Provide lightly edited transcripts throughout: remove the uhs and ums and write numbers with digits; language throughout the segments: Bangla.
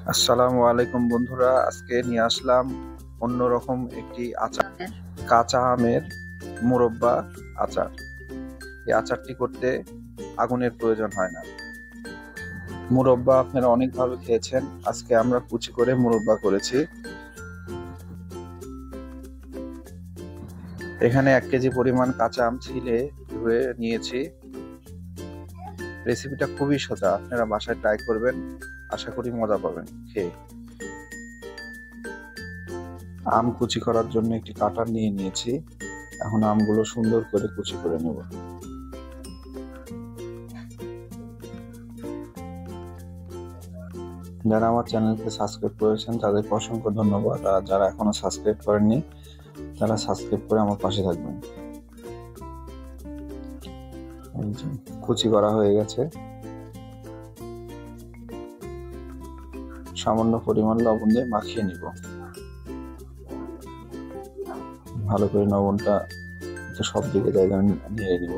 আসসালামু আলাইকুম বন্ধুরা, আজকে নিয়ে আসলাম অন্যরকম একটি আচার, কাঁচা আমের মুরব্বা আচার। এই আচারটি করতে আগুনের প্রয়োজন হয় না। মুরব্বা আপনারা অনেকভাবে খেয়েছেন, আজকে আমরা কুচি করে মুরব্বা করেছি। এখানে 1 কেজি পরিমাণ কাঁচা আম ছিলে ধুয়ে নিয়েছি। রেসিপিটা খুবই সোজা, আপনারা বাসায় ট্রাই করবেন, আশা করি মজা পাবেন খেয়ে। আম কুচি করার জন্য একটি কাটার নিয়ে নিয়েছি। এখন আমগুলো সুন্দর করে কুচি করে নেব। যারা আমার চ্যানেলকে সাবস্ক্রাইব করেছেন তাদেরকে অসংখ্য ধন্যবাদ, আর যারা এখনো সাবস্ক্রাইব করেননি তারা সাবস্ক্রাইব করে আমার পাশে থাকবেন। কুচি করা হয়ে গেছে। সামান্য পরিমাণ লবণ দিয়ে মাখিয়ে নিব। ভালো করে লবণটা সব দিকে জায়গায় নিয়ে নিব।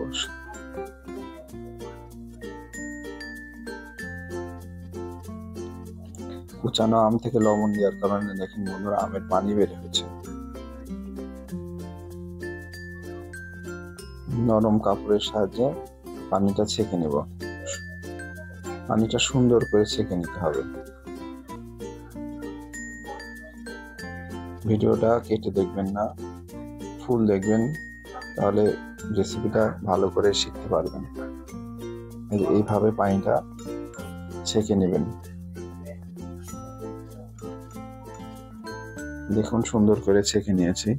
কুচানো আম থেকে লবণ দেওয়ার কারণে দেখেন বন্ধুরা, আমের পানি বের হয়েছে। নরম কাপড়ের সাহায্যে পানিটা ছেঁকে নেব। পানিটা সুন্দর করে ছেঁকে নিতে হবে। ভিডিওটা কেটে দেখবেন না, ফুল দেখবেন, তাহলে রেসিপিটা ভালো করে শিখতে পারবেন। এইভাবে পানিটা ছেঁকে নেবেন। দেখুন সুন্দর করে ছেঁকে নিয়েছি।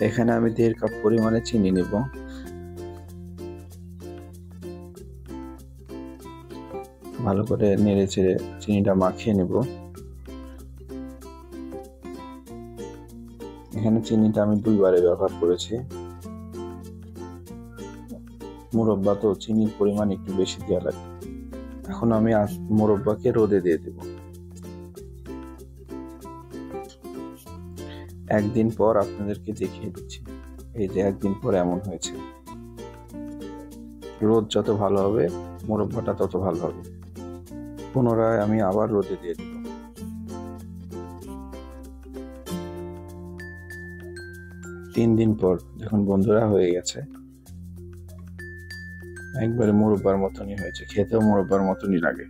এখানে আমি 1.5 কাপ পরিমাণে চিনি নেব। ভালো করে নেড়ে চেড়ে চিনিটা মাখিয়ে নেব। এখানে চিনিটা আমি 2 বারে ব্যবহার করেছি। মুরব্বা তো চিনির পরিমাণ একটু বেশি দেওয়া লাগে। এখন আমি মুরব্বাকে রোদে দিয়ে দেব। একদিন পর আপনাদেরকে দেখিয়ে দিচ্ছি। এই যে একদিন পর এমন হয়েছে। রোদ যত ভালো হবে মুরব্বাটা তত ভালো হবে। পুনরায় আমি আবার রোদে দিয়ে দেব। 3 দিন পর যখন বন্ধুরা হয়ে গেছে, একবারে মুরব্বার মতনই হয়েছে, খেতেও মুরব্বার মতনই লাগে।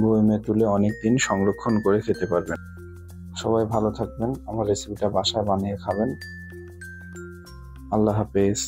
বয়মে তুলে অনেকদিন সংরক্ষণ করে খেতে পারবেন। সবাই ভালো থাকবেন, আমার রেসিপিটা বাসায় বানিয়ে খাবেন। আল্লাহ হাফেজ।